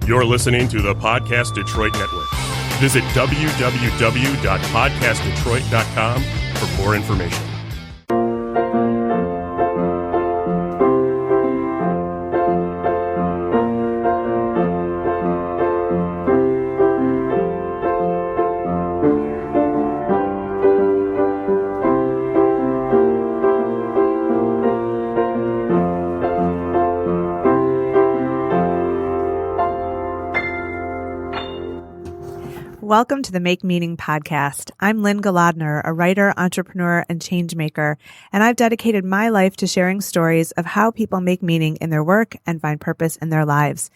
You're listening to the Podcast Detroit Network. Visit www.podcastdetroit.com for more information. Welcome to the Make Meaning podcast. I'm Lynne, a writer, entrepreneur, and change maker, and I've dedicated my life to sharing stories of how people make meaning in their work and find purpose in their lives.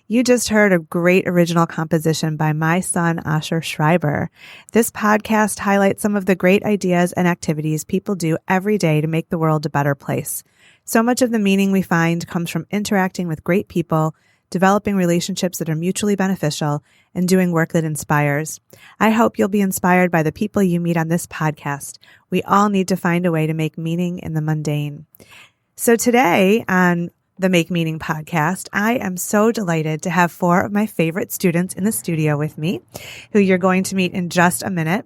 You just heard a great original composition by my son, Asher Schreiber. This podcast highlights some of the great ideas and activities people do every day to make the world a better place. So much of the meaning we find comes from interacting with great people, developing relationships that are mutually beneficial, and doing work that inspires. I hope you'll be inspired by the people you meet on this podcast. We all need to find a way to make meaning in the mundane. So today on the Make Meaning podcast, I am so delighted to have four of my favorite students in the studio with me, who you're going to meet in just a minute.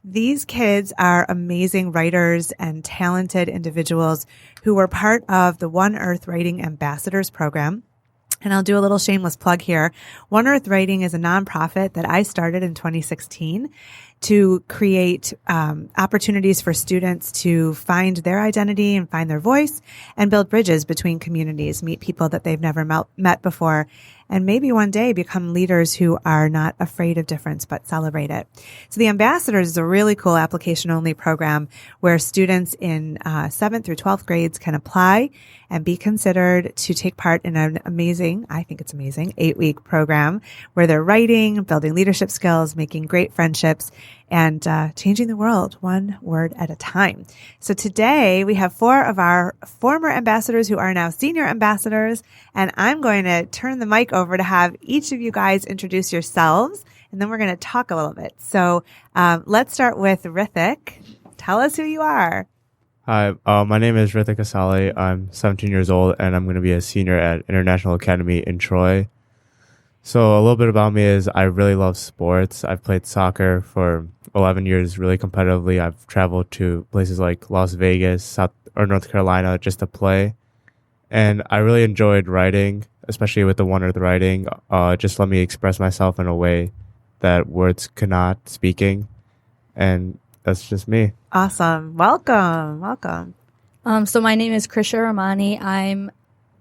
These kids are amazing writers and talented individuals who were part of the One Earth Writing Ambassadors program. And I'll do a little shameless plug here. One Earth Writing is a nonprofit that I started in 2016 to create opportunities for students to find their identity and find their voice and build bridges between communities, meet people that they've never met before, and maybe one day become leaders who are not afraid of difference but celebrate it. So the Ambassadors is a really cool application-only program where students in 7th through 12th grades can apply and be considered to take part in an amazing, I think it's amazing, 8-week program where they're writing, building leadership skills, making great friendships, and changing the world one word at a time. So today we have four of our former ambassadors who are now senior ambassadors, and I'm going to turn the mic over to have each of you guys introduce yourselves, and then we're going to talk a little bit. So let's start with Rithik. Tell us who you are. Hi, my name is Rithik Hossali. I'm 17 years old, and I'm going to be a senior at International Academy in Troy. So a little bit about me is I really love sports. I've played soccer for 11 years really competitively. I've traveled to places like Las Vegas, North Carolina just to play. And I really enjoyed writing, especially with the One Earth Writing. Just let me express myself in a way that words could not, speaking. And that's just me. Awesome. Welcome. So my name is Krisha Ramani. I'm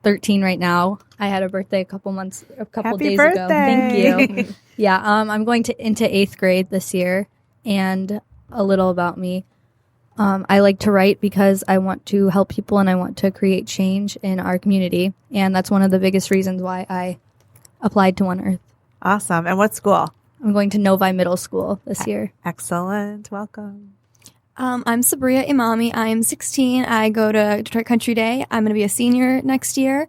13 right now. I had a birthday a couple days ago. Thank you. Yeah. I'm going into 8th grade this year. And a little about me. I like to write because I want to help people and I want to create change in our community. And that's one of the biggest reasons why I applied to One Earth. Awesome. And what school? I'm going to Novi Middle School this year. Excellent. Welcome. I'm Sabriya Imami. I'm 16. I go to Detroit Country Day. I'm going to be a senior next year.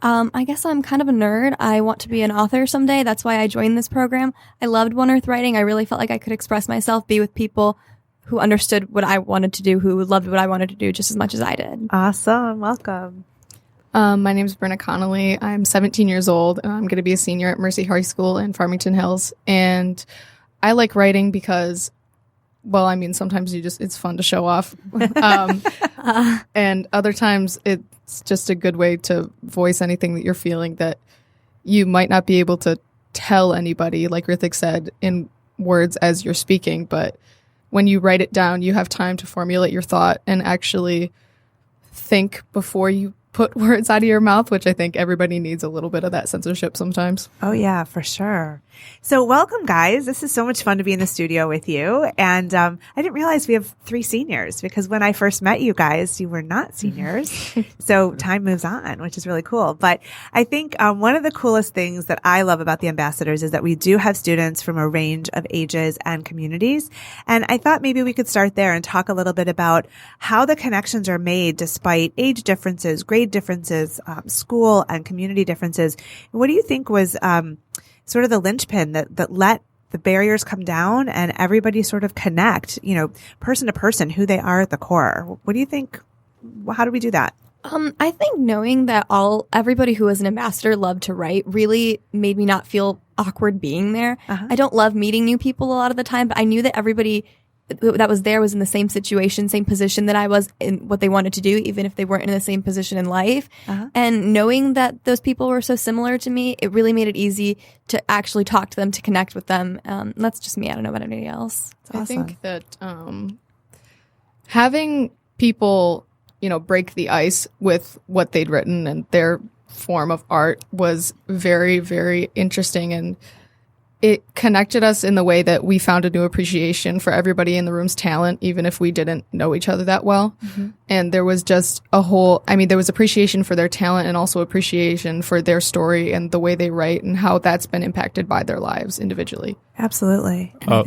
I guess I'm kind of a nerd. I want to be an author someday. That's why I joined this program. I loved One Earth Writing. I really felt like I could express myself, be with people who understood what I wanted to do, who loved what I wanted to do just as much as I did. Awesome. Welcome. My name is Brynnna Connolly. I'm 17 years old, and I'm going to be a senior at Mercy High School in Farmington Hills. And I like writing because, well, I mean, sometimes it's fun to show off. And other times it's just a good way to voice anything that you're feeling that you might not be able to tell anybody, like Rithik said, in words as you're speaking. But when you write it down, you have time to formulate your thought and actually think before you put words out of your mouth, which I think everybody needs a little bit of that censorship sometimes. Oh, yeah, for sure. So welcome, guys. This is so much fun to be in the studio with you. And I didn't realize we have 3 seniors because when I first met you guys, you were not seniors. So time moves on, which is really cool. But I think one of the coolest things that I love about the Ambassadors is that we do have students from a range of ages and communities. And I thought maybe we could start there and talk a little bit about how the connections are made despite age differences, grade differences, school and community differences. What do you think was sort of the linchpin that let the barriers come down and everybody sort of connect, person to person, who they are at the core? What do you think? How do we do that? I think knowing that everybody who was an ambassador loved to write really made me not feel awkward being there. I don't love meeting new people a lot of the time, but I knew that everybody that was there was in the same situation, same position that I was in what they wanted to do, even if they weren't in the same position in life. And knowing that those people were so similar to me, it really made it easy to actually talk to them, to connect with them. That's just me. I don't know about anybody else. I think that having people, break the ice with what they'd written and their form of art was very, very interesting. And it connected us in the way that we found a new appreciation for everybody in the room's talent, even if we didn't know each other that well. And there was just there was appreciation for their talent and also appreciation for their story and the way they write and how that's been impacted by their lives individually. Absolutely. Go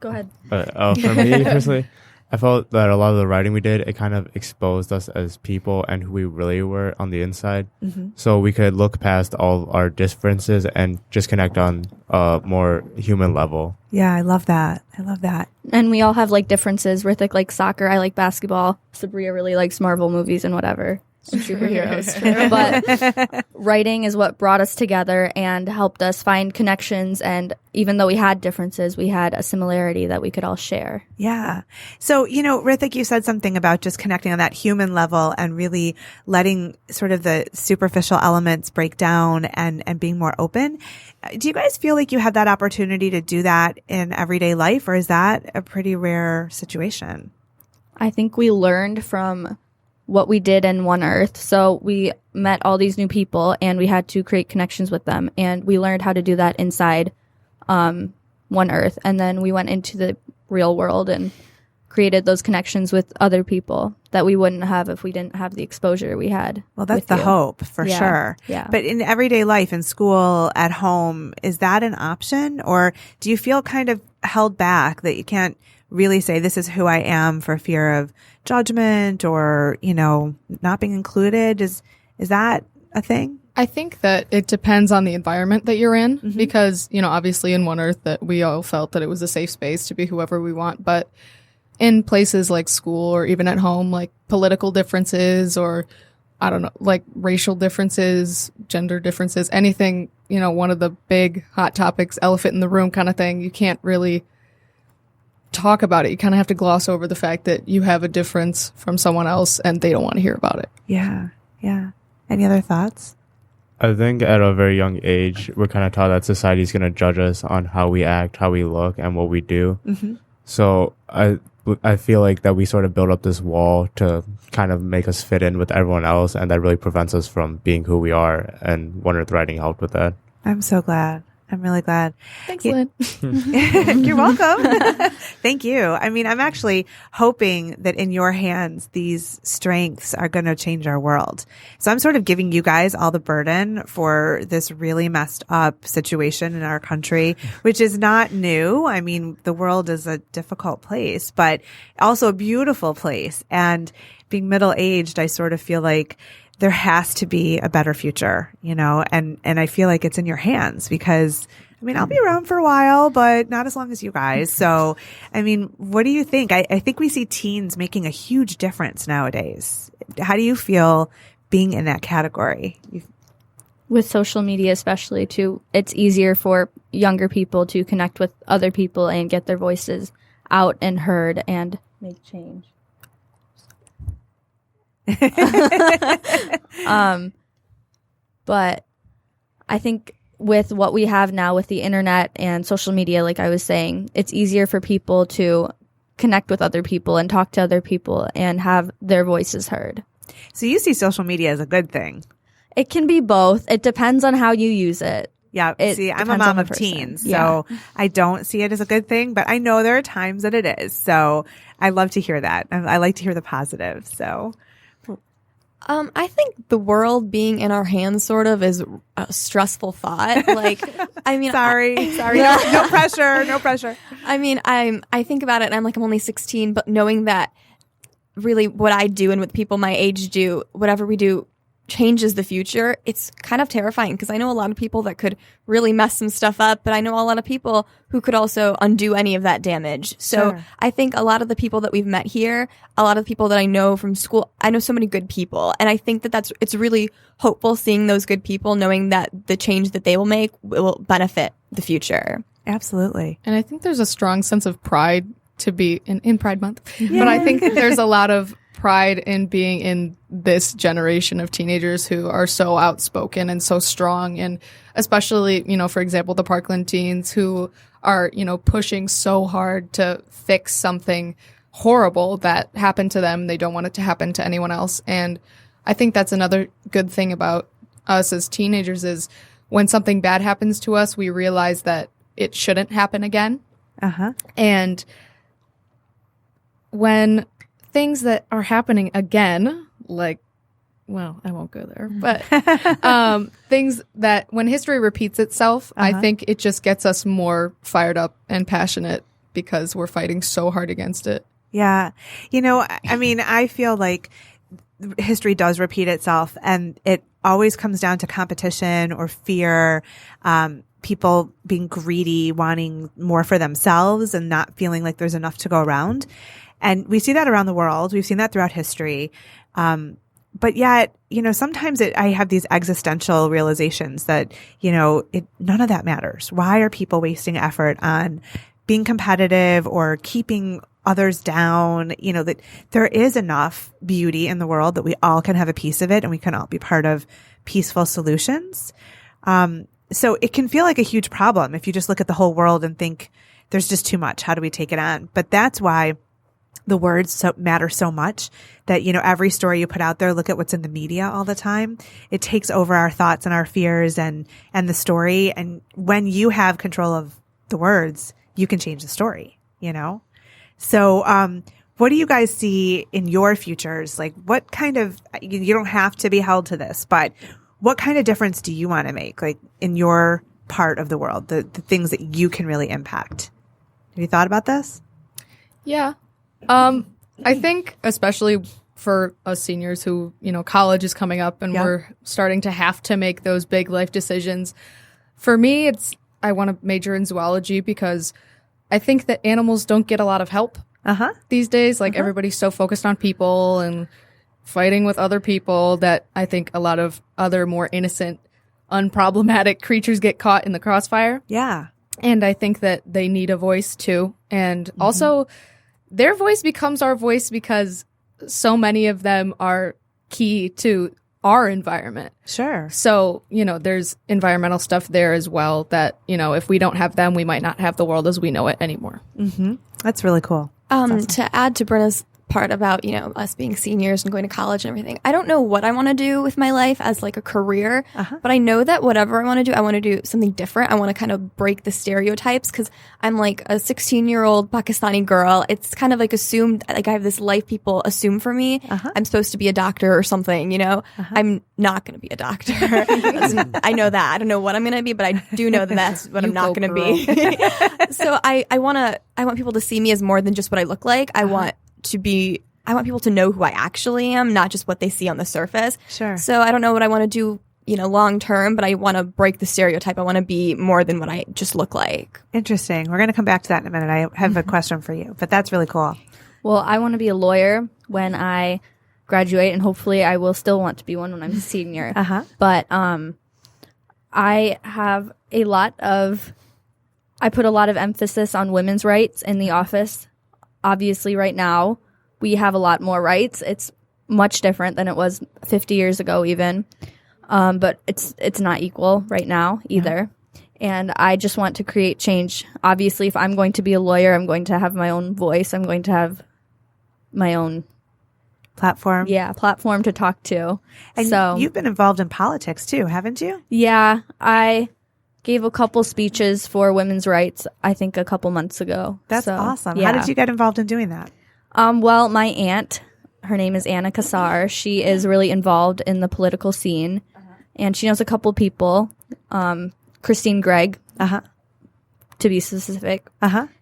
ahead. For me personally, I felt that a lot of the writing we did, it kind of exposed us as people and who we really were on the inside. So we could look past all our differences and just connect on a more human level. Yeah, I love that. And we all have like differences. Rithik likes soccer. I like basketball. Sabriya really likes Marvel movies and whatever. And superheroes. But writing is what brought us together and helped us find connections. And even though we had differences, we had a similarity that we could all share. Yeah. So, Rithik, you said something about just connecting on that human level and really letting sort of the superficial elements break down and being more open. Do you guys feel like you have that opportunity to do that in everyday life, or is that a pretty rare situation? I think we learned from what we did in One Earth. So we met all these new people and we had to create connections with them. And we learned how to do that inside One Earth. And then we went into the real world and created those connections with other people that we wouldn't have if we didn't have the exposure we had. Well, that's the hope for sure. Yeah. But in everyday life, in school, at home, is that an option? Or do you feel kind of held back that you can't really say this is who I am for fear of judgment or, not being included? Is that a thing? I think that it depends on the environment that you're in because, obviously in One Earth that we all felt that it was a safe space to be whoever we want. But in places like school or even at home, like political differences or, I don't know, like racial differences, gender differences, anything, one of the big hot topics, elephant in the room kind of thing, you can't really talk about it. You kind of have to gloss over the fact that you have a difference from someone else and they don't want to hear about it. Yeah. Any other thoughts? I think at a very young age, we're kind of taught that society is going to judge us on how we act, how we look, and what we do. So I feel like that we sort of build up this wall to kind of make us fit in with everyone else, and that really prevents us from being who we are. And One Earth Writing helped with that. I'm so glad. I'm really glad. Thanks, Lynne. You're welcome. Thank you. I mean, I'm actually hoping that in your hands, these strengths are going to change our world. So I'm sort of giving you guys all the burden for this really messed up situation in our country, which is not new. I mean, the world is a difficult place, but also a beautiful place. And being middle-aged, I sort of feel like there has to be a better future, and I feel like it's in your hands because, I'll be around for a while, but not as long as you guys. So, what do you think? I think we see teens making a huge difference nowadays. How do you feel being in that category? With social media especially too, it's easier for younger people to connect with other people and get their voices out and heard and make change. But I think with what we have now with the internet and social media, like I was saying, it's easier for people to connect with other people and talk to other people and have their voices heard. So you see social media as a good thing? It can be both. It depends on how you use it. Yeah. See, I'm a mom of teens, so I don't see it as a good thing, but I know there are times that it is. So I love to hear that. I like to hear the positive. So. I think the world being in our hands sort of is a stressful thought. Like, sorry. No pressure. I think about it and I'm like, I'm only 16, but knowing that really what I do and what people my age do, whatever we do changes the future, it's kind of terrifying because I know a lot of people that could really mess some stuff up, but I know a lot of people who could also undo any of that damage. So Sure. I think a lot of the people that we've met here, a lot of the people that I know from school, I know so many good people. And I think that it's really hopeful seeing those good people, knowing that the change that they will make will benefit the future. Absolutely. And I think there's a strong sense of pride to be in Pride Month. But I think there's a lot of pride in being in this generation of teenagers who are so outspoken and so strong. And especially, you know, for example, the Parkland teens who are, you know, pushing so hard to fix something horrible that happened to them. They don't want it to happen to anyone else. And I think that's another good thing about us as teenagers is when something bad happens to us, we realize that it shouldn't happen again. And when things that are happening again, like, well, I won't go there, but things that when history repeats itself, I think it just gets us more fired up and passionate because we're fighting so hard against it. Yeah. You know, I mean, I feel like history does repeat itself and it always comes down to competition or fear, people being greedy, wanting more for themselves and not feeling like there's enough to go around. And we see that around the world. We've seen that throughout history. But yet, you know, sometimes I have these existential realizations that, you know, none of that matters. Why are people wasting effort on being competitive or keeping others down? You know, that there is enough beauty in the world that we all can have a piece of it and we can all be part of peaceful solutions. So it can feel like a huge problem if you just look at the whole world and think there's just too much. How do we take it on? But that's why the words matter so much that, you know, every story you put out there, look at what's in the media all the time. It takes over our thoughts and our fears and the story. And when you have control of the words, you can change the story, you know? So, what do you guys see in your futures? Like what kind of, you don't have to be held to this, but what kind of difference do you want to make? Like in your part of the world, the things that you can really impact? Have you thought about this? Yeah. I think especially for us seniors who, you know, college is coming up and we're starting to have to make those big life decisions. For me, I want to major in zoology because I think that animals don't get a lot of help these days. Like everybody's so focused on people and fighting with other people that I think a lot of other more innocent, unproblematic creatures get caught in the crossfire. Yeah. And I think that they need a voice too. And also their voice becomes our voice because so many of them are key to our environment. Sure. So, you know, there's environmental stuff there as well that, you know, if we don't have them, we might not have the world as we know it anymore. That's really cool. Awesome. To add to Brynn's part about, you know, us being seniors and going to college and everything, I don't know what I want to do with my life as like a career, but I know that whatever I want to do something different. I want to kind of break the stereotypes because I'm like a 16-year-old Pakistani girl. It's kind of like assumed, like I have this life people assume for me. I'm supposed to be a doctor or something, you know. I'm not going to be a doctor. I know that. I don't know what I'm going to be, but I do know that that's what I'm not going to be. So I want people to see me as more than just what I look like. I want people to know who I actually am, not just what they see on the surface. Sure. So I don't know what I want to do, you know, long term, but I want to break the stereotype. I want to be more than what I just look like. Interesting. We're going to come back to that in a minute. I have a question for you, but that's really cool. Well, I want to be a lawyer when I graduate, and hopefully I will still want to be one when I'm a senior. But I put a lot of emphasis on women's rights in the office. Obviously, right now, we have a lot more rights. It's much different than it was 50 years ago even. But it's not equal right now either. And I just want to create change. Obviously, if I'm going to be a lawyer, I'm going to have my own voice. I'm going to have my own platform. Yeah, platform to talk to. And so you've been involved in politics too, haven't you? Yeah, I gave a couple speeches for women's rights, I think a couple months ago. That's awesome. Yeah. How did you get involved in doing that? Well, my aunt, her name is Anna Kassar. She is really involved in the political scene, and she knows a couple people. Christine Gregg, to be specific.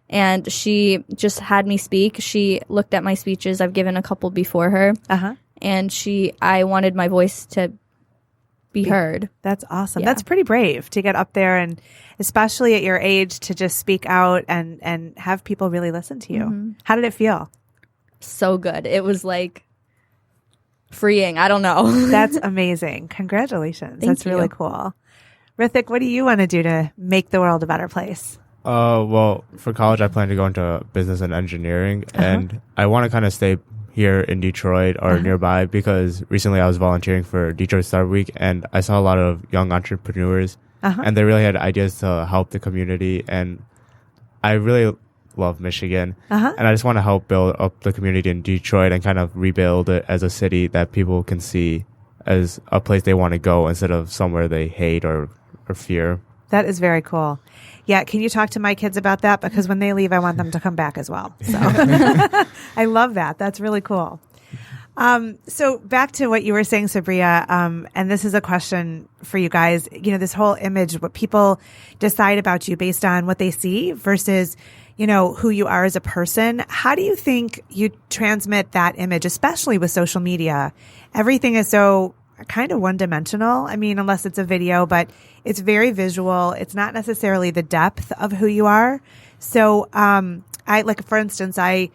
And she just had me speak. She looked at my speeches. I've given a couple before her. And I wanted my voice to be heard. That's awesome. Yeah. That's pretty brave to get up there, and especially at your age, to just speak out and have people really listen to you. Mm-hmm. How did it feel? So good. It was like freeing. I don't know. That's amazing. Congratulations. Thank That's really you. cool. Rithik, what do you want to do to make the world a better place? Well, for college, I plan to go into business and engineering, and I want to kind of stay here in Detroit or nearby, because recently I was volunteering for Detroit Star Week, and I saw a lot of young entrepreneurs, and they really had ideas to help the community, and I really love Michigan, and I just want to help build up the community in Detroit and kind of rebuild it as a city that people can see as a place they want to go instead of somewhere they hate or fear. That is very cool. Yeah, can you talk to my kids about that? Because when they leave, I want them to come back as well. So I love that. That's really cool. So back to what you were saying, Sabriya, and this is a question for you guys. You know, this whole image, what people decide about you based on what they see versus, you know, who you are as a person. How do you think you transmit that image, especially with social media? Everything is so kind of one-dimensional. I mean, unless it's a video, but it's very visual. It's not necessarily the depth of who you are. So, for instance, I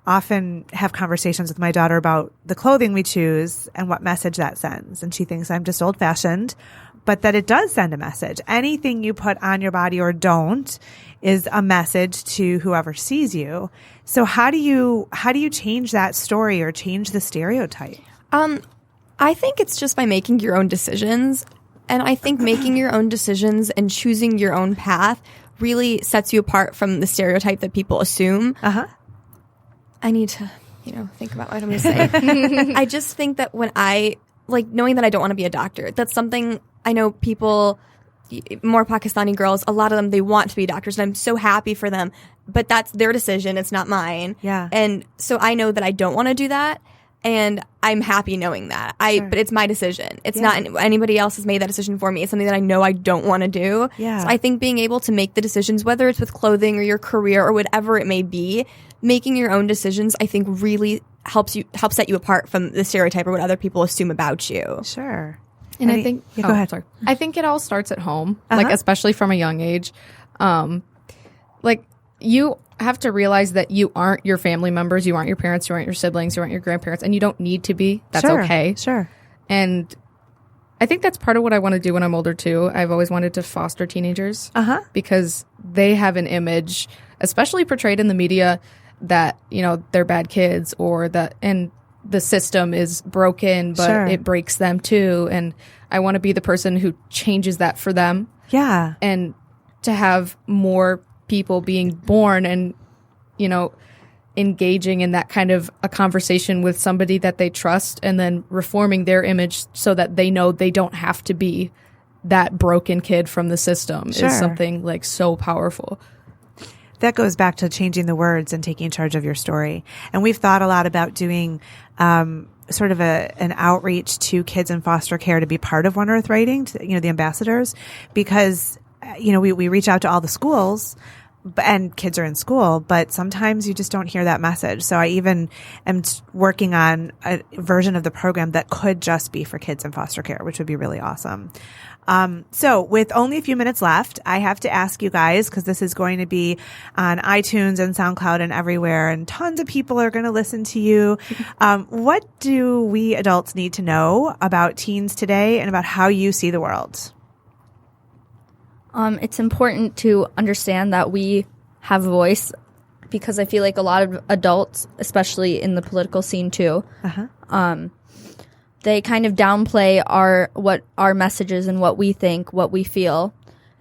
often have conversations with my daughter about the clothing we choose and what message that sends. And she thinks I'm just old-fashioned, but that it does send a message. Anything you put on your body or don't is a message to whoever sees you. So how do you change that story or change the stereotype? I think it's just by making your own decisions. And I think making your own decisions and choosing your own path really sets you apart from the stereotype that people assume. I need to, think about what I'm going to say. I just think that when knowing that I don't want to be a doctor, that's something I know people, more Pakistani girls, a lot of them, they want to be doctors, and I'm so happy for them. But that's their decision. It's not mine. Yeah. And so I know that I don't want to do that. And I'm happy knowing that. But it's my decision. It's not anybody else has made that decision for me. It's something that I know I don't want to do. Yeah. So I think being able to make the decisions, whether it's with clothing or your career or whatever it may be, making your own decisions, I think really helps set you apart from the stereotype or what other people assume about you. Sure. And I think go ahead. Sorry. I think it all starts at home, especially from a young age. You have to realize that you aren't your family members, you aren't your parents, you aren't your siblings, you aren't your grandparents, and you don't need to be. That's okay. Sure. And I think that's part of what I want to do when I'm older too. I've always wanted to foster teenagers because they have an image, especially portrayed in the media, that they're bad kids and the system is broken, but it breaks them too. And I want to be the person who changes that for them. Yeah. And to have more people being born and, engaging in that kind of a conversation with somebody that they trust, and then reforming their image so that they know they don't have to be that broken kid from the system is something so powerful. That goes back to changing the words and taking charge of your story. And we've thought a lot about doing sort of an outreach to kids in foster care to be part of One Earth Writing, the ambassadors, because, we reach out to all the schools and kids are in school, but sometimes you just don't hear that message. So I even am working on a version of the program that could just be for kids in foster care, which would be really awesome. So with only a few minutes left, I have to ask you guys, because this is going to be on iTunes and SoundCloud and everywhere, and tons of people are going to listen to you. What do we adults need to know about teens today and about how you see the world? It's important to understand that we have a voice, because I feel like a lot of adults, especially in the political scene too, they kind of downplay our messages and what we think, what we feel,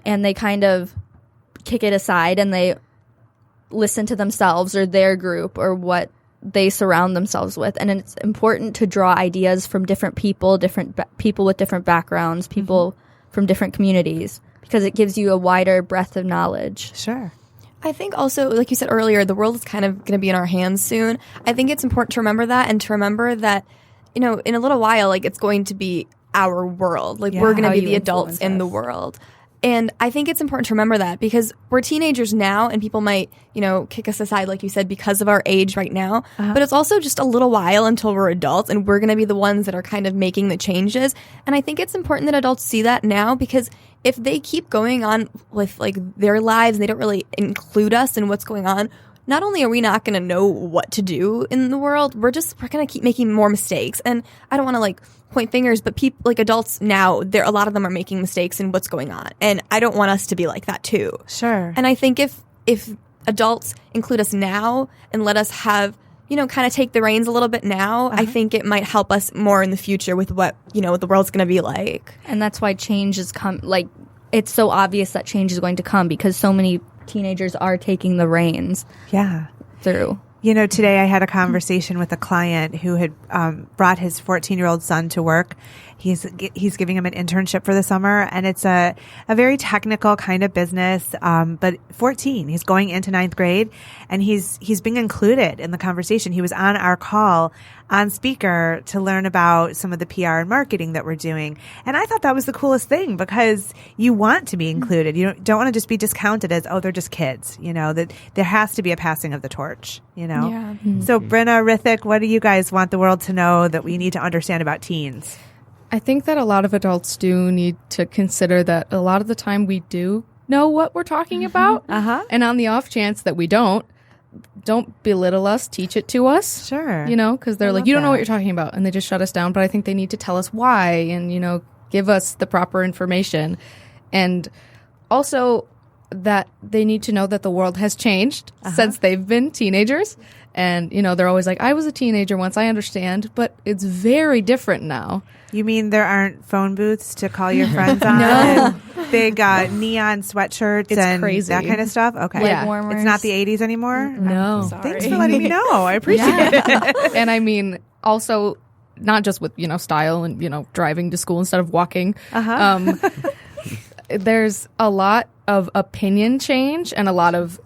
and they kind of kick it aside and they listen to themselves or their group or what they surround themselves with. And it's important to draw ideas from different people with different backgrounds, people from different communities, because it gives you a wider breadth of knowledge. Sure. I think also, like you said earlier, the world is kind of going to be in our hands soon. I think it's important to remember that, and to remember that, in a little while, it's going to be our world. We're going to be the adults in the world. And I think it's important to remember that because we're teenagers now and people might, kick us aside, like you said, because of our age right now. But it's also just a little while until we're adults and we're going to be the ones that are kind of making the changes. And I think it's important that adults see that now because if they keep going on with like their lives and they don't really include us in what's going on, not only are we not going to know what to do in the world, we're going to keep making more mistakes. And I don't want to like point fingers, but people like adults now, a lot of them are making mistakes in what's going on. And I don't want us to be like that too. Sure. And I think if adults include us now and let us have, kind of take the reins a little bit now, I think it might help us more in the future with what, what the world's going to be like. And that's why change has come, like, it's so obvious that change is going to come because so many teenagers are taking the reins through. Today I had a conversation with a client who had brought his 14-year-old son to work. He's giving him an internship for the summer, and it's a very technical kind of business. But 14, he's going into 9th grade, and he's being included in the conversation. He was on our call on speaker to learn about some of the PR and marketing that we're doing. And I thought that was the coolest thing because you want to be included. You don't want to just be discounted as, oh, they're just kids, that there has to be a passing of the torch, Yeah. So Brynnna, Rithik, what do you guys want the world to know that we need to understand about teens? I think that a lot of adults do need to consider that a lot of the time we do know what we're talking about. And on the off chance that we don't belittle us, teach it to us. Sure. Because they're like, you don't know what you're talking about. And they just shut us down. But I think they need to tell us why and, give us the proper information. And also that they need to know that the world has changed since they've been teenagers. And, they're always like, I was a teenager once, I understand, but it's very different now. You mean there aren't phone booths to call your friends on? No. Big neon sweatshirts and crazy. That kind of stuff? Okay. Leg warmers. It's not the 80s anymore? No. Thanks for letting me know. I appreciate it. And I mean, also, not just with, style and, driving to school instead of walking. There's a lot of opinion change and a lot of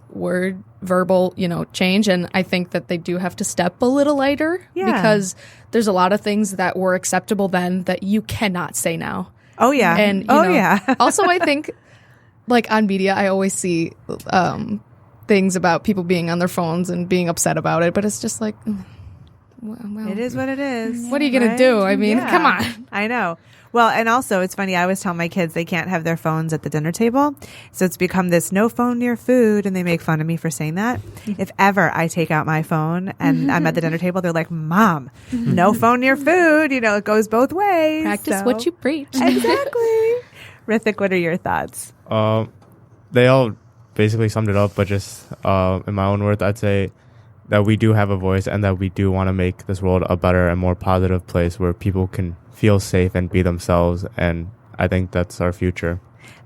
verbal, change. And I think that they do have to step a little lighter because there's a lot of things that were acceptable then that you cannot say now. Oh, yeah. And, also, I think, like, on media, I always see things about people being on their phones and being upset about it. But it's just like, well, it is what it is. What are you going to do? I mean, come on. I know. Well, and also it's funny. I always tell my kids they can't have their phones at the dinner table. So it's become this no phone near food. And they make fun of me for saying that. If ever I take out my phone and I'm at the dinner table, they're like, Mom, no phone near food. It goes both ways. Practice what you preach. Exactly. Rithik, what are your thoughts? They all basically summed it up, but just in my own words, I'd say that we do have a voice and that we do want to make this world a better and more positive place where people can feel safe and be themselves. And I think that's our future.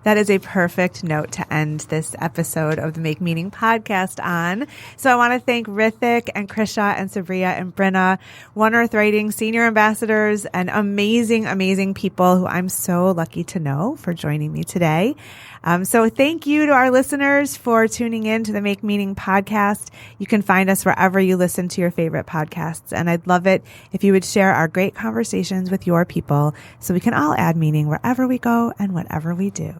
That is a perfect note to end this episode of the Make Meaning podcast on. So I want to thank Rithik and Krisha and Sabriya and Brynnna, One Earth Writing senior ambassadors and amazing, amazing people who I'm so lucky to know for joining me today. So thank you to our listeners for tuning in to the Make Meaning podcast. You can find us wherever you listen to your favorite podcasts. And I'd love it if you would share our great conversations with your people so we can all add meaning wherever we go and whatever we do.